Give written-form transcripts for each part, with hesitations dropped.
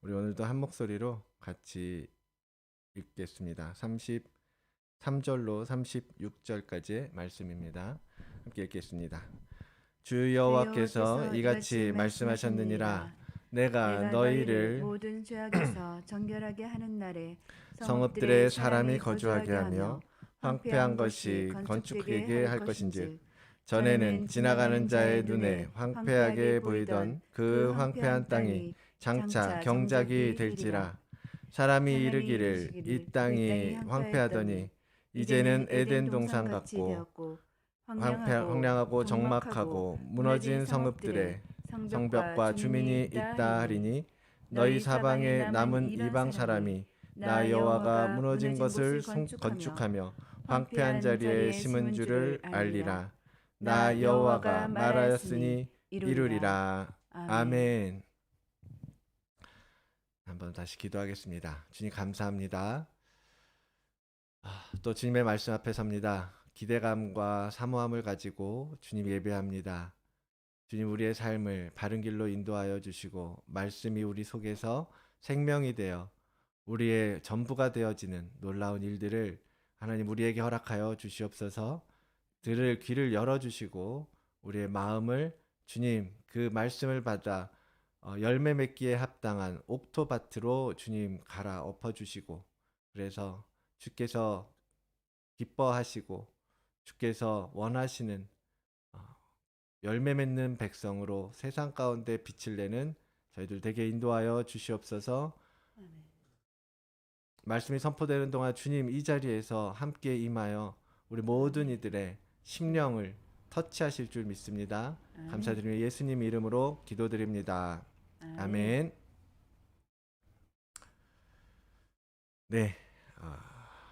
우리 오늘도 한 목소리로 같이 읽겠습니다. 33절로 36절까지의 말씀입니다. 함께 읽겠습니다. 주 주 여호와께서 여호와께서 이같이 이같이 말씀하셨느니라. 말씀하셨느니라. 내가 내가 너희를 너희를 모든 죄악에서 정결하게 하는 날에 성읍들의 성읍들에 사람이 사람이 거주하게 거주하게 하며 하며 황폐한 황폐한 것이 것이 건축되게 건축되게 할 할 것인즉 것인즉 전에는 전에는 지나가는 지나가는 자의 자의 눈에 눈에 황폐하게 황폐하게 보이던 보이던 그 그 황폐한 황폐한 땅이 땅이 장차 장차 경작이 정작이 되리라. 될지라. 사람이 사람이 이르기를 이 이르시기를 이 땅이 땅이 황폐하더니 황폐하였더니 이제는 이제는 에덴 에덴 동산 동산같이 같고 되었고 황량하고 황량하고 적막하고 적막하고 무너진 무너진 성읍들의 성읍들에 성벽과 성벽과 주민이 주민이 있다 있다 하리니 하리니 너희 너희 사방에 사방에 남은 남은 이방 이방 사람이 사람이 나 나 여호와가 여호와가 무너진 무너진 것을 곳을 건축하며 건축하며 황폐한 황폐한 자리에 자리에 심은 심은 줄을 줄을 알리라. 알리라. 나 나 여호와가 여호와가 말하였으니 말하였으니 이루리라. 이루리라. 아멘. 아멘. 한번 다시 기도하겠습니다. 주님 감사합니다. 또 주님의 말씀 앞에 섭니다. 기대감과 사모함을 가지고 주님 예배합니다. 주님 우리의 삶을 바른 길로 인도하여 주시고 말씀이 우리 속에서 생명이 되어 우리의 전부가 되어지는 놀라운 일들을 하나님 우리에게 허락하여 주시옵소서. 들을 귀를 열어주시고 우리의 마음을 주님 그 말씀을 받아 열매 맺기에 합당한 옥토밭으로 주님 갈아 엎어주시고 그래서 주께서 기뻐하시고 주께서 원하시는 어, 열매 맺는 백성으로 세상 가운데 빛을 내는 저희들 되게 인도하여 주시옵소서. 아멘. 말씀이 선포되는 동안 주님 이 자리에서 함께 임하여 우리 모든 아멘. 이들의 심령을 터치하실 줄 믿습니다. 아멘. 감사드리며 예수님 이름으로 기도드립니다. 아멘. 아멘. 네, 아,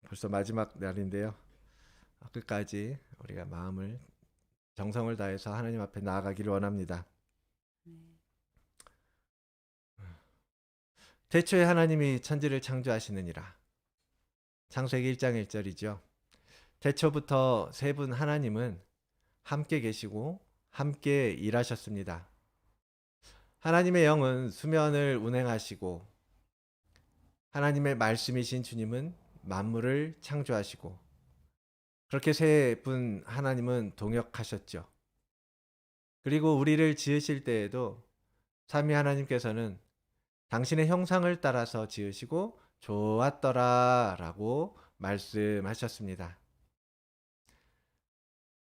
벌써 마지막 날인데요. 끝까지 우리가 마음을 정성을 다해서 하나님 앞에 나아가기를 원합니다. 태초에 하나님이 천지를 창조하시느니라. 창세기 1장 1절이죠. 태초부터 세 분 하나님은 함께 계시고 함께 일하셨습니다. 하나님의 영은 수면을 운행하시고 하나님의 말씀이신 주님은 만물을 창조하시고 그렇게 세 분 하나님은 동역하셨죠. 그리고 우리를 지으실 때에도 삼위 하나님께서는 당신의 형상을 따라서 지으시고 좋았더라 라고 말씀하셨습니다.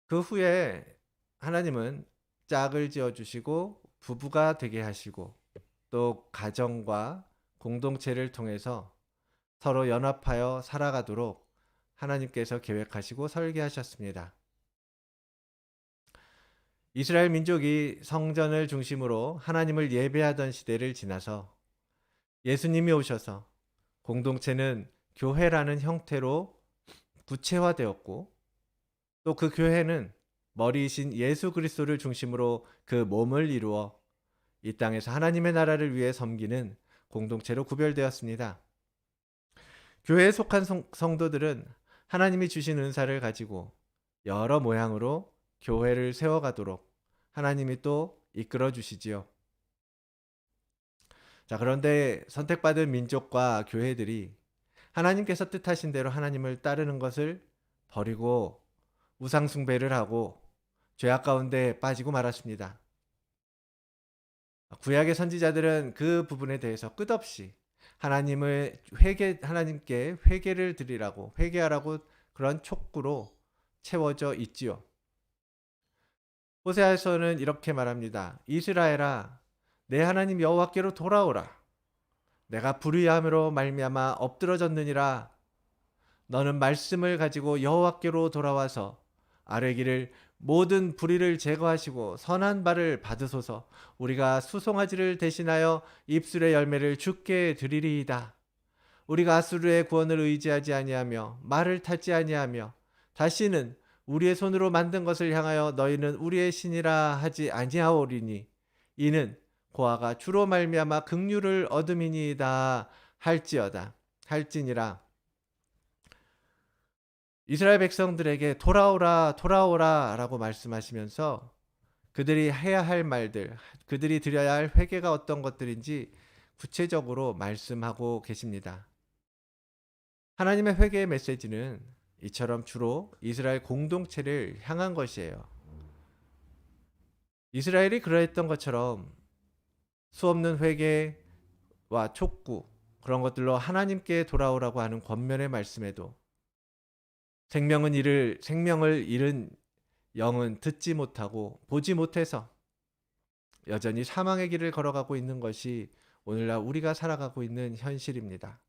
그 후에 하나님은 짝을 지어주시고 부부가 되게 하시고 또 가정과 공동체를 통해서 서로 연합하여 살아가도록 하나님께서 계획하시고 설계하셨습니다. 이스라엘 민족이 성전을 중심으로 하나님을 예배하던 시대를 지나서 예수님이 오셔서 공동체는 교회라는 형태로 구체화되었고 또 그 교회는 머리이신 예수 그리스도를 중심으로 그 몸을 이루어 이 땅에서 하나님의 나라를 위해 섬기는 공동체로 구별되었습니다. 교회에 속한 성도들은 하나님이 주신 은사를 가지고 여러 모양으로 교회를 세워가도록 하나님이 또 이끌어 주시지요. 자, 그런데 선택받은 민족과 교회들이 하나님께서 뜻하신 대로 하나님을 따르는 것을 버리고 우상숭배를 하고 죄악 가운데 빠지고 말았습니다. 구약의 선지자들은 그 부분에 대해서 끝없이 하나님께 회개를 드리라고 회개하라고 그런 촉구로 채워져 있지요. 호세아에서는 이렇게 말합니다. 이스라엘아, 내 하나님 여호와께로 돌아오라. 내가 불의함으로 말미암아 엎드러졌느니라. 너는 말씀을 가지고 여호와께로 돌아와서 아뢰기를 모든 불의를 제거하시고 선한 바를 받으소서. 우리가 수송아지를 대신하여 입술의 열매를 주께 드리리이다. 우리가 아수르의 구원을 의지하지 아니하며 말을 타지 아니하며 다시는 우리의 손으로 만든 것을 향하여 너희는 우리의 신이라 하지 아니하오리니 이는 고아가 주로 말미암아 긍휼을 얻음이니이다 할지니라. 이스라엘 백성들에게 돌아오라 돌아오라 라고 말씀하시면서 그들이 해야 할 말들, 그들이 드려야 할 회개가 어떤 것들인지 구체적으로 말씀하고 계십니다. 하나님의 회개의 메시지는 이처럼 주로 이스라엘 공동체를 향한 것이에요. 이스라엘이 그러했던 것처럼 수없는 회개와 촉구, 그런 것들로 하나님께 돌아오라고 하는 권면의 말씀에도 생명을 잃은 영은 듣지 못하고 보지 못해서 여전히 사망의 길을 걸어가고 있는 것이 오늘날 우리가 살아가고 있는 현실입니다.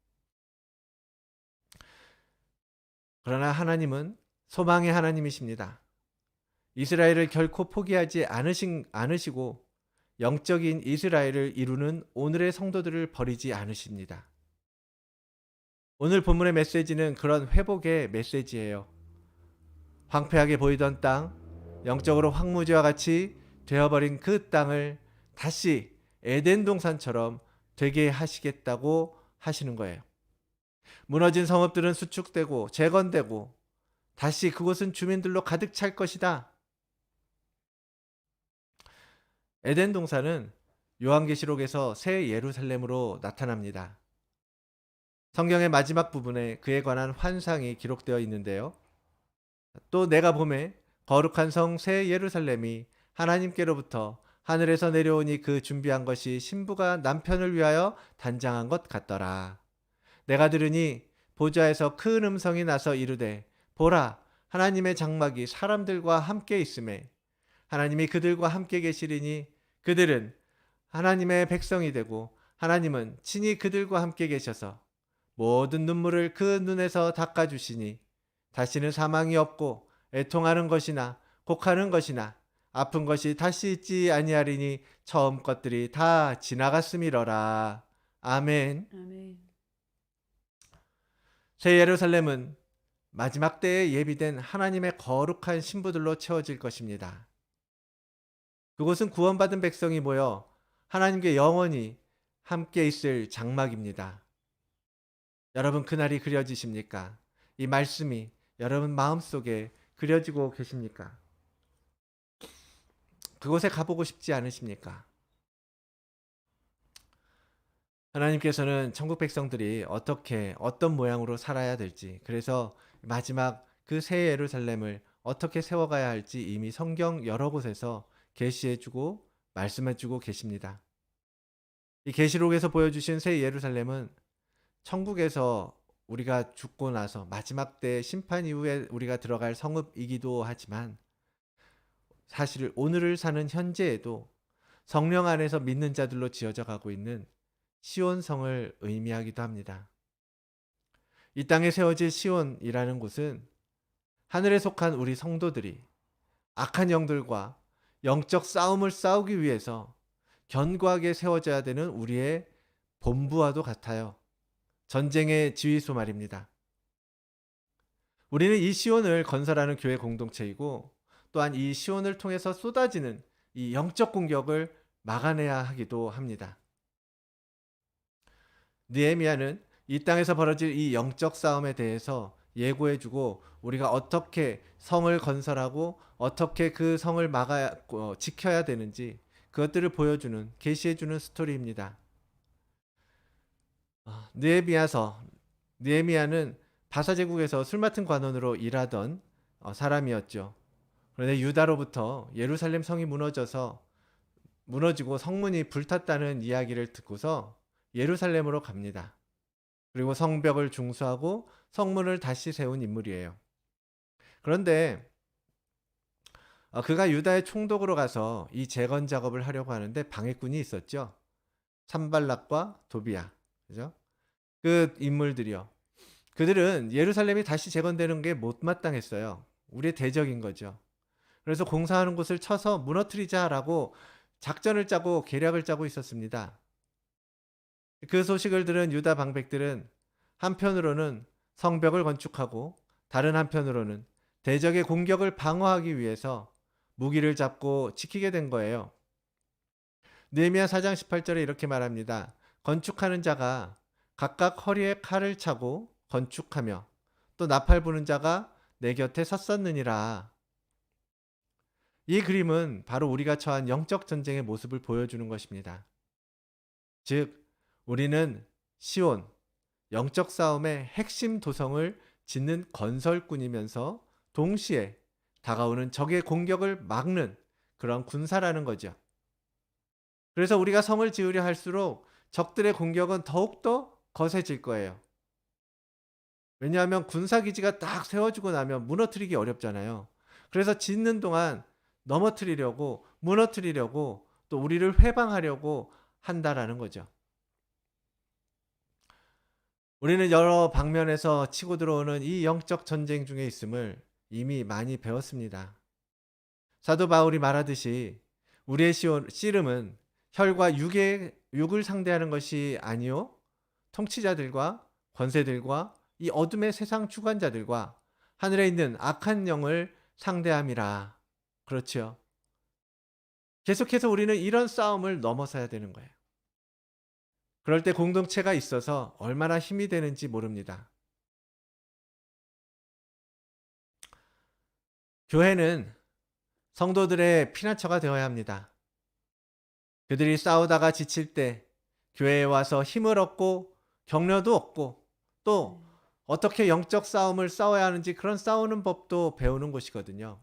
그러나 하나님은 소망의 하나님이십니다. 이스라엘을 결코 포기하지 않으시고 영적인 이스라엘을 이루는 오늘의 성도들을 버리지 않으십니다. 오늘 본문의 메시지는 그런 회복의 메시지예요. 황폐하게 보이던 땅, 영적으로 황무지와 같이 되어버린 그 땅을 다시 에덴 동산처럼 되게 하시겠다고 하시는 거예요. 무너진 성읍들은 수축되고 재건되고 다시 그곳은 주민들로 가득 찰 것이다. 에덴 동산은 요한계시록에서 새 예루살렘으로 나타납니다. 성경의 마지막 부분에 그에 관한 환상이 기록되어 있는데요. 또 내가 보매 거룩한 성 새 예루살렘이 하나님께로부터 하늘에서 내려오니 그 준비한 것이 신부가 남편을 위하여 단장한 것 같더라. 내가 들으니 보좌에서 큰 음성이 나서 이르되 보라 하나님의 장막이 사람들과 함께 있음에 하나님이 그들과 함께 계시리니 그들은 하나님의 백성이 되고 하나님은 친히 그들과 함께 계셔서 모든 눈물을 그 눈에서 닦아주시니 다시는 사망이 없고 애통하는 것이나 곡하는 것이나 아픈 것이 다시 있지 아니하리니 처음 것들이 다 지나갔음이러라. 아멘. 아멘. 새 예루살렘은 마지막 때에 예비된 하나님의 거룩한 신부들로 채워질 것입니다. 그곳은 구원받은 백성이 모여 하나님께 영원히 함께 있을 장막입니다. 여러분 그날이 그려지십니까? 이 말씀이 여러분 마음속에 그려지고 계십니까? 그곳에 가보고 싶지 않으십니까? 하나님께서는 천국 백성들이 어떤 모양으로 살아야 될지, 그래서 마지막 그 새 예루살렘을 어떻게 세워가야 할지 이미 성경 여러 곳에서 계시해주고 말씀해주고 계십니다. 이 계시록에서 보여주신 새 예루살렘은 천국에서 우리가 죽고 나서 마지막 때 심판 이후에 우리가 들어갈 성읍이기도 하지만 사실 오늘을 사는 현재에도 성령 안에서 믿는 자들로 지어져 가고 있는 시온성을 의미하기도 합니다. 이 땅에 세워질 시온이라는 곳은 하늘에 속한 우리 성도들이 악한 영들과 영적 싸움을 싸우기 위해서 견고하게 세워져야 되는 우리의 본부와도 같아요. 전쟁의 지휘소 말입니다. 우리는 이 시온을 건설하는 교회 공동체이고 또한 이 시온을 통해서 쏟아지는 이 영적 공격을 막아내야 하기도 합니다. 느헤미야는 이 땅에서 벌어질 이 영적 싸움에 대해서 예고해주고 우리가 어떻게 성을 건설하고 어떻게 그 성을 지켜야 되는지 그것들을 보여주는 계시해주는 스토리입니다. 느헤미야는 바사제국에서 술 맡은 관원으로 일하던 사람이었죠. 그런데 유다로부터 예루살렘 성이 무너지고 성문이 불탔다는 이야기를 듣고서 예루살렘으로 갑니다. 그리고 성벽을 중수하고 성문을 다시 세운 인물이에요. 그런데 그가 유다의 총독으로 가서 이 재건 작업을 하려고 하는데 방해꾼이 있었죠. 산발락과 도비야. 그죠? 그 인물들이요. 그들은 예루살렘이 다시 재건되는 게 못마땅했어요. 우리의 대적인 거죠. 그래서 공사하는 곳을 쳐서 무너뜨리자라고 작전을 짜고 계략을 짜고 있었습니다. 그 소식을 들은 유다 방백들은 한편으로는 성벽을 건축하고 다른 한편으로는 대적의 공격을 방어하기 위해서 무기를 잡고 지키게 된 거예요. 느헤미야 4장 18절에 이렇게 말합니다. 건축하는 자가 각각 허리에 칼을 차고 건축하며 또 나팔 부는 자가 내 곁에 섰었느니라. 이 그림은 바로 우리가 처한 영적 전쟁의 모습을 보여주는 것입니다. 즉, 우리는 시온, 영적 싸움의 핵심 도성을 짓는 건설꾼이면서 동시에 다가오는 적의 공격을 막는 그런 군사라는 거죠. 그래서 우리가 성을 지으려 할수록 적들의 공격은 더욱더 거세질 거예요. 왜냐하면 군사기지가 딱 세워지고 나면 무너뜨리기 어렵잖아요. 그래서 짓는 동안 넘어뜨리려고, 무너뜨리려고, 또 우리를 회방하려고 한다라는 거죠. 우리는 여러 방면에서 치고 들어오는 이 영적 전쟁 중에 있음을 이미 많이 배웠습니다. 사도 바울이 말하듯이 우리의 씨름은 혈과 육을 상대하는 것이 아니요 통치자들과 권세들과 이 어둠의 세상 주관자들과 하늘에 있는 악한 영을 상대함이라. 그렇죠. 계속해서 우리는 이런 싸움을 넘어서야 되는 거예요. 그럴 때 공동체가 있어서 얼마나 힘이 되는지 모릅니다. 교회는 성도들의 피난처가 되어야 합니다. 그들이 싸우다가 지칠 때 교회에 와서 힘을 얻고 격려도 얻고 또 어떻게 영적 싸움을 싸워야 하는지 그런 싸우는 법도 배우는 곳이거든요.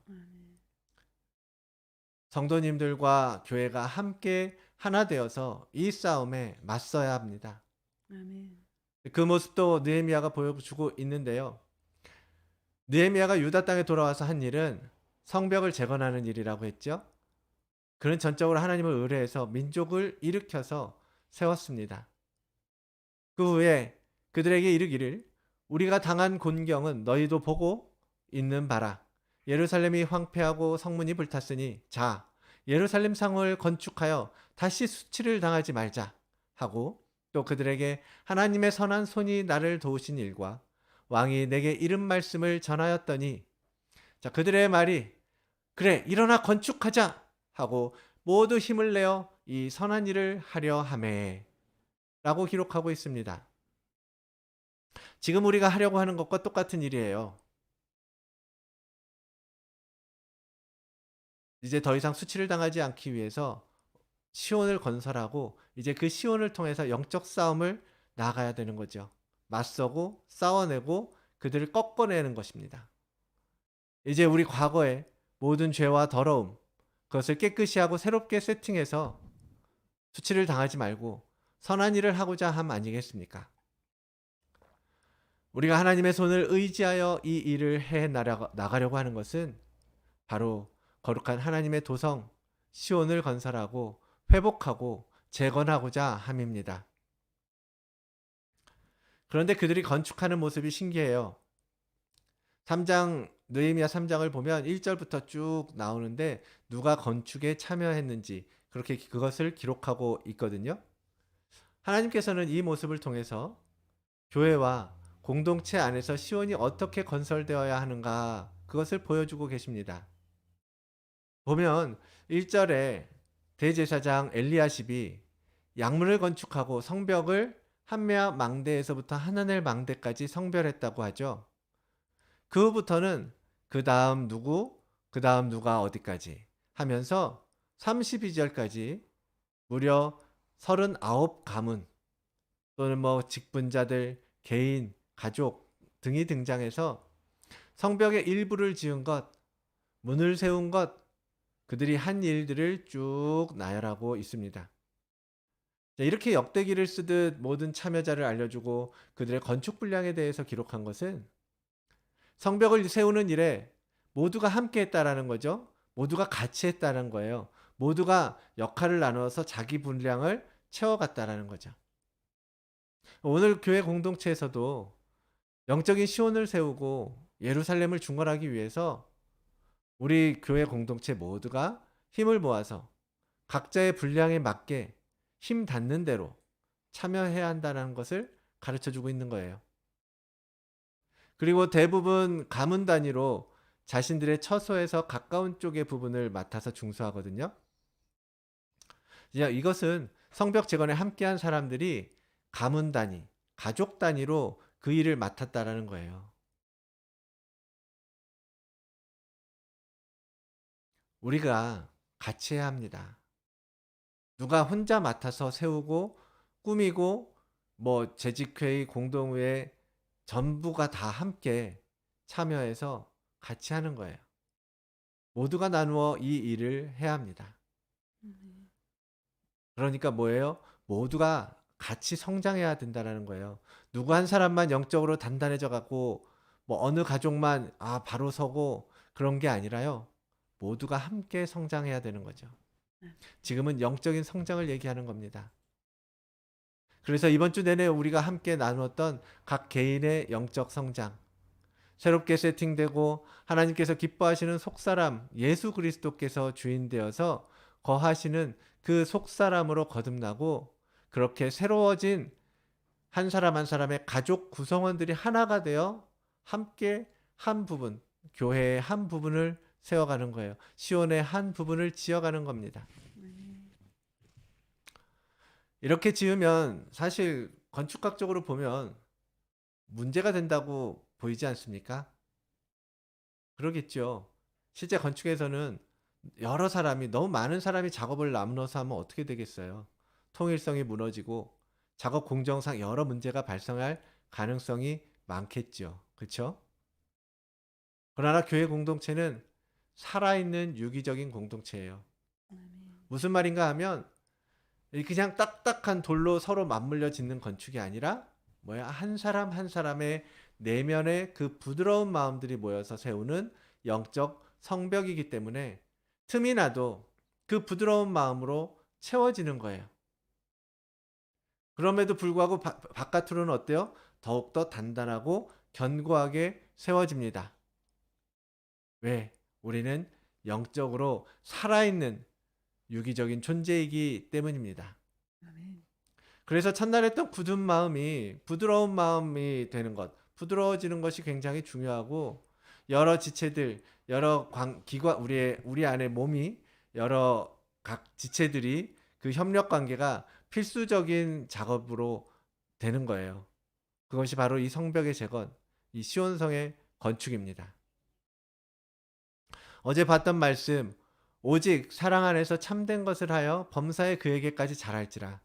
성도님들과 교회가 함께 하나 되어서 이 싸움에 맞서야 합니다. 아멘. 그 모습도 느헤미야가 보여주고 있는데요. 느헤미야가 유다 땅에 돌아와서 한 일은 성벽을 재건하는 일이라고 했죠. 그는 전적으로 하나님을 의뢰해서 민족을 일으켜서 세웠습니다. 그 후에 그들에게 이르기를 우리가 당한 곤경은 너희도 보고 있는 바라. 예루살렘이 황폐하고 성문이 불탔으니 자 예루살렘 성을 건축하여 다시 수치를 당하지 말자 하고 또 그들에게 하나님의 선한 손이 나를 도우신 일과 왕이 내게 이른 말씀을 전하였더니 자 그들의 말이 그래 일어나 건축하자 하고 모두 힘을 내어 이 선한 일을 하려 하매 라고 기록하고 있습니다. 지금 우리가 하려고 하는 것과 똑같은 일이에요. 이제 더 이상 수치를 당하지 않기 위해서 시온을 건설하고 이제 그 시온을 통해서 영적 싸움을 나가야 되는 거죠. 맞서고 싸워내고 그들을 꺾어내는 것입니다. 이제 우리 과거의 모든 죄와 더러움 그것을 깨끗이 하고 새롭게 세팅해서 수치를 당하지 말고 선한 일을 하고자 함 아니겠습니까? 우리가 하나님의 손을 의지하여 이 일을 해 나가려고 하는 것은 바로 거룩한 하나님의 도성 시온을 건설하고 회복하고 재건하고자 함입니다. 그런데 그들이 건축하는 모습이 신기해요. 3장 느헤미야 3장을 보면 1절부터 쭉 나오는데 누가 건축에 참여했는지 그렇게 그것을 기록하고 있거든요. 하나님께서는 이 모습을 통해서 교회와 공동체 안에서 시온이 어떻게 건설되어야 하는가 그것을 보여주고 계십니다. 보면 1절에 대제사장 엘리야십이 양문을 건축하고 성벽을 한메아 망대에서부터 하나넬 망대까지 성별했다고 하죠. 그 후부터는 그 다음 누구, 그 다음 누가 어디까지 하면서 32절까지 무려 39가문 또는 뭐 직분자들, 개인, 가족 등이 등장해서 성벽의 일부를 지은 것, 문을 세운 것, 그들이 한 일들을 쭉 나열하고 있습니다. 이렇게 역대기를 쓰듯 모든 참여자를 알려주고 그들의 건축 분량에 대해서 기록한 것은 성벽을 세우는 일에 모두가 함께 했다라는 거죠. 모두가 같이 했다는 거예요. 모두가 역할을 나누어서 자기 분량을 채워갔다라는 거죠. 오늘 교회 공동체에서도 영적인 시온을 세우고 예루살렘을 중건하기 위해서 우리 교회 공동체 모두가 힘을 모아서 각자의 분량에 맞게 힘 닿는 대로 참여해야 한다는 것을 가르쳐주고 있는 거예요. 그리고 대부분 가문 단위로 자신들의 처소에서 가까운 쪽의 부분을 맡아서 중수하거든요. 이것은 성벽 재건에 함께한 사람들이 가문 단위, 가족 단위로 그 일을 맡았다라는 거예요. 우리가 같이 해야 합니다. 누가 혼자 맡아서 세우고 꾸미고 뭐 재직회의, 공동회의 전부가 다 함께 참여해서 같이 하는 거예요. 모두가 나누어 이 일을 해야 합니다. 아멘. 그러니까 뭐예요? 모두가 같이 성장해야 된다라는 거예요. 누구 한 사람만 영적으로 단단해져 갖고 뭐 어느 가족만 바로 서고 그런 게 아니라요. 모두가 함께 성장해야 되는 거죠. 지금은 영적인 성장을 얘기하는 겁니다. 그래서 이번 주 내내 우리가 함께 나누었던 각 개인의 영적 성장, 새롭게 세팅되고 하나님께서 기뻐하시는 속사람 예수 그리스도께서 주인 되어서 거하시는 그 속사람으로 거듭나고 그렇게 새로워진 한 사람 한 사람의 가족 구성원들이 하나가 되어 함께 한 부분, 교회의 한 부분을 세워가는 거예요. 시온의 한 부분을 지어가는 겁니다. 이렇게 지으면 사실 건축학적으로 보면 문제가 된다고 보이지 않습니까? 그러겠죠. 실제 건축에서는 여러 사람이, 너무 많은 사람이 작업을 나누어서 하면 어떻게 되겠어요? 통일성이 무너지고 작업 공정상 여러 문제가 발생할 가능성이 많겠죠. 그렇죠? 그러나 교회 공동체는 살아있는 유기적인 공동체예요. 무슨 말인가 하면 그냥 딱딱한 돌로 서로 맞물려 짓는 건축이 아니라 한 사람 한 사람의 내면의 그 부드러운 마음들이 모여서 세우는 영적 성벽이기 때문에 틈이 나도 그 부드러운 마음으로 채워지는 거예요. 그럼에도 불구하고 바깥으로는 어때요? 더욱더 단단하고 견고하게 세워집니다. 왜? 우리는 영적으로 살아있는 유기적인 존재이기 때문입니다. 아멘. 그래서 첫날 했던 굳은 마음이 부드러운 마음이 되는 것, 부드러워지는 것이 굉장히 중요하고 여러 지체들, 여러 기관, 우리 안에 몸이 여러 각 지체들이 그 협력 관계가 필수적인 작업으로 되는 거예요. 그것이 바로 이 성벽의 재건, 이 시온성의 건축입니다. 어제 봤던 말씀, 오직 사랑 안에서 참된 것을 하여 범사에 그에게까지 잘할지라.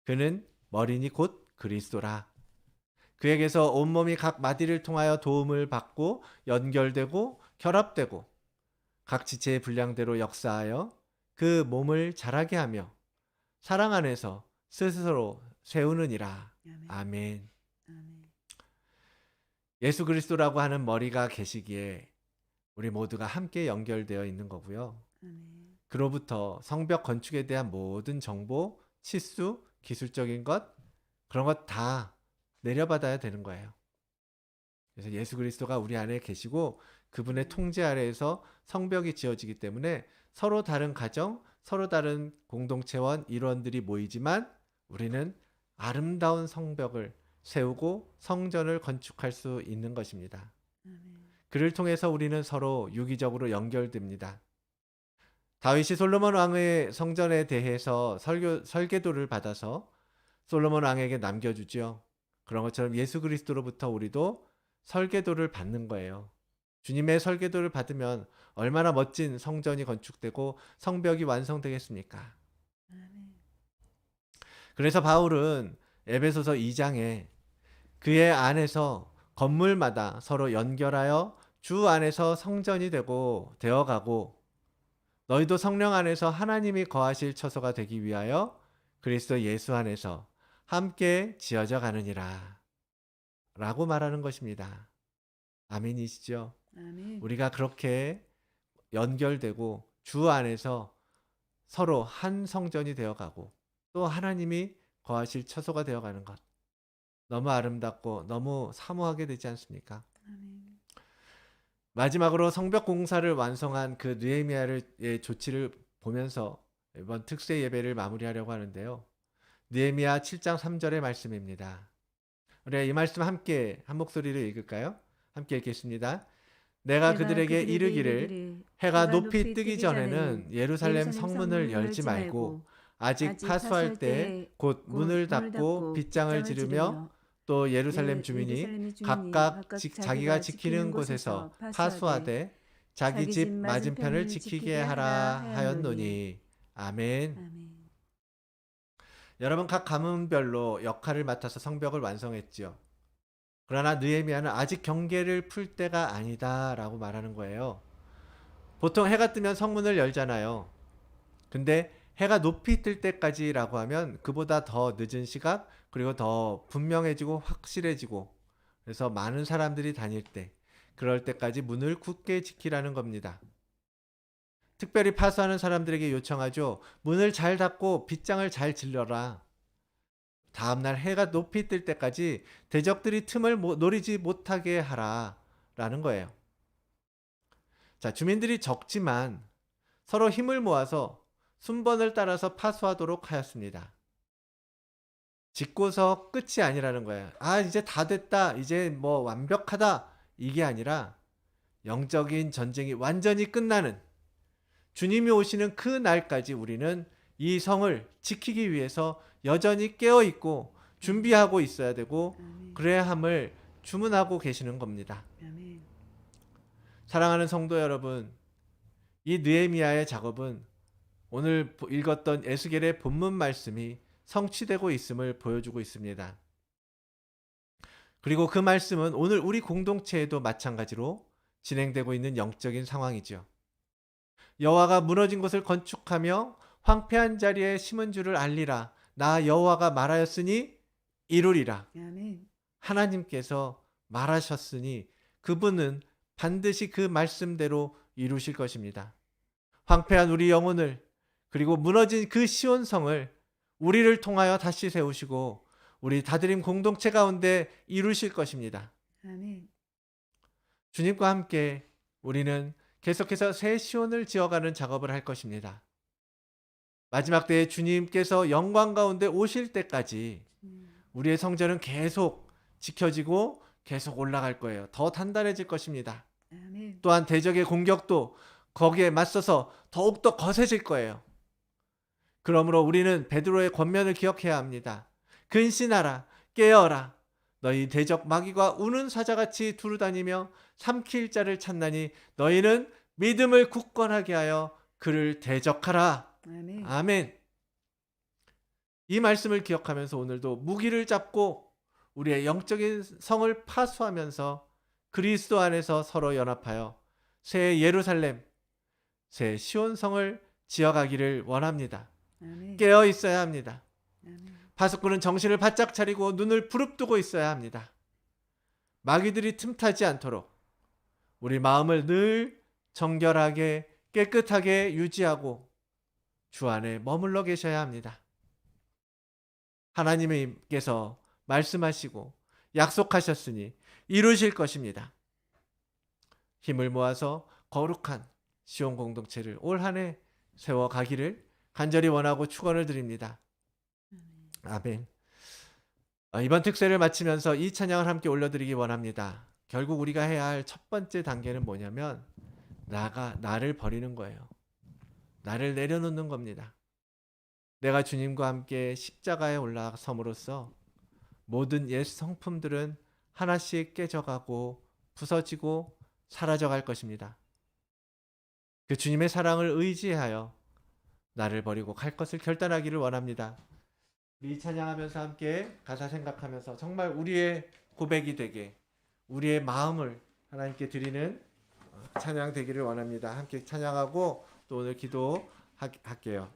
그는 머리니 곧 그리스도라. 그에게서 온몸이 각 마디를 통하여 도움을 받고 연결되고 결합되고 각 지체의 분량대로 역사하여 그 몸을 자라게 하며 사랑 안에서 스스로 세우느니라. 아멘. 아멘. 아멘. 예수 그리스도라고 하는 머리가 계시기에 우리 모두가 함께 연결되어 있는 거고요. 아멘. 그로부터 성벽 건축에 대한 모든 정보, 치수, 기술적인 것, 그런 것 다 내려받아야 되는 거예요. 그래서 예수 그리스도가 우리 안에 계시고 그분의 통제 아래에서 성벽이 지어지기 때문에 서로 다른 가정, 서로 다른 공동체원, 일원들이 모이지만 우리는 아름다운 성벽을 세우고 성전을 건축할 수 있는 것입니다. 아멘. 그를 통해서 우리는 서로 유기적으로 연결됩니다. 다윗이 솔로몬 왕의 성전에 대해서 설계도를 받아서 솔로몬 왕에게 남겨주죠. 그런 것처럼 예수 그리스도로부터 우리도 설계도를 받는 거예요. 주님의 설계도를 받으면 얼마나 멋진 성전이 건축되고 성벽이 완성되겠습니까? 아멘. 그래서 바울은 에베소서 2장에 그의 안에서 건물마다 서로 연결하여 주 안에서 성전이 되어가고 너희도 성령 안에서 하나님이 거하실 처소가 되기 위하여 그리스도 예수 안에서 함께 지어져 가느니라 라고 말하는 것입니다. 아멘이시죠? 아멘. 우리가 그렇게 연결되고 주 안에서 서로 한 성전이 되어가고 또 하나님이 거하실 처소가 되어가는 것, 너무 아름답고 너무 사모하게 되지 않습니까? 아멘. 마지막으로 성벽 공사를 완성한 그 느헤미야의 조치를 보면서 이번 특세 예배를 마무리하려고 하는데요. 느헤미야 7장 3절의 말씀입니다. 우리 이 말씀 함께 한 목소리로 읽을까요? 함께 읽겠습니다. 내가 그들에게 이르기를 해가 높이 뜨기 전에는 예루살렘 성문을 열지 말고 아직 파수할 때 곧 문을 닫고 빗장을 지르며 또 예루살렘 주민이 각각 자기가 지키는 곳에서 파수하되 자기 집 맞은편을 지키게 하라 하였노니. 아멘. 아멘. 여러분, 각 가문별로 역할을 맡아서 성벽을 완성했지요. 그러나 느헤미야는 아직 경계를 풀 때가 아니다라고 말하는 거예요. 보통 해가 뜨면 성문을 열잖아요. 근데 해가 높이 뜰 때까지라고 하면 그보다 더 늦은 시각, 그리고 더 분명해지고 확실해지고, 그래서 많은 사람들이 다닐 때, 그럴 때까지 문을 굳게 지키라는 겁니다. 특별히 파수하는 사람들에게 요청하죠. 문을 잘 닫고 빗장을 잘 질러라. 다음날 해가 높이 뜰 때까지 대적들이 틈을 노리지 못하게 하라 라는 거예요. 자, 주민들이 적지만 서로 힘을 모아서 순번을 따라서 파수하도록 하였습니다. 짓고서 끝이 아니라는 거예요. 아, 이제 다 됐다. 이제 뭐 완벽하다. 이게 아니라 영적인 전쟁이 완전히 끝나는, 주님이 오시는 그 날까지 우리는 이 성을 지키기 위해서 여전히 깨어 있고 준비하고 있어야 되고, 아멘. 그래야 함을 주문하고 계시는 겁니다. 아멘. 사랑하는 성도 여러분, 이 느헤미야의 작업은 오늘 읽었던 에스겔의 본문 말씀이 성취되고 있음을 보여주고 있습니다. 그리고 그 말씀은 오늘 우리 공동체에도 마찬가지로 진행되고 있는 영적인 상황이죠. 여호와가 무너진 곳을 건축하며 황폐한 자리에 심은 줄을 알리라. 나 여호와가 말하였으니 이루리라. 아멘. 하나님께서 말하셨으니 그분은 반드시 그 말씀대로 이루실 것입니다. 황폐한 우리 영혼을, 그리고 무너진 그 시온성을 우리를 통하여 다시 세우시고 우리 다드림 공동체 가운데 이루실 것입니다. 아멘. 주님과 함께 우리는 계속해서 새 시온을 지어가는 작업을 할 것입니다. 마지막 때에 주님께서 영광 가운데 오실 때까지 우리의 성전은 계속 지켜지고 계속 올라갈 거예요. 더 단단해질 것입니다. 아멘. 또한 대적의 공격도 거기에 맞서서 더욱더 거세질 거예요. 그러므로 우리는 베드로의 권면을 기억해야 합니다. 근신하라, 깨어라. 너희 대적 마귀가 우는 사자같이 두루다니며 삼킬 자를 찾나니 너희는 믿음을 굳건하게 하여 그를 대적하라. 아멘. 아멘. 이 말씀을 기억하면서 오늘도 무기를 잡고 우리의 영적인 성을 파수하면서 그리스도 안에서 서로 연합하여 새 예루살렘, 새 시온성을 지어가기를 원합니다. 아멘. 깨어 있어야 합니다. 아멘. 파수꾼은 정신을 바짝 차리고 눈을 부릅뜨고 있어야 합니다. 마귀들이 틈타지 않도록 우리 마음을 늘 정결하게 깨끗하게 유지하고 주 안에 머물러 계셔야 합니다. 하나님께서 말씀하시고 약속하셨으니 이루실 것입니다. 힘을 모아서 거룩한 시온 공동체를 올 한 해 세워가기를 간절히 원하고 축원을 드립니다. 아멘. 이번 특세를 마치면서 이 찬양을 함께 올려드리기 원합니다. 결국 우리가 해야 할 첫 번째 단계는 뭐냐면 나를 버리는 거예요. 나를 내려놓는 겁니다. 내가 주님과 함께 십자가에 올라섬으로써 모든 옛 성품들은 하나씩 깨져가고 부서지고 사라져갈 것입니다. 그 주님의 사랑을 의지하여 나를 버리고 갈 것을 결단하기를 원합니다. 이 찬양하면서 함께 가사 생각하면서 정말 우리의 고백이 되게 우리의 마음을 하나님께 드리는 찬양 되기를 원합니다. 함께 찬양하고 또 오늘 기도할게요.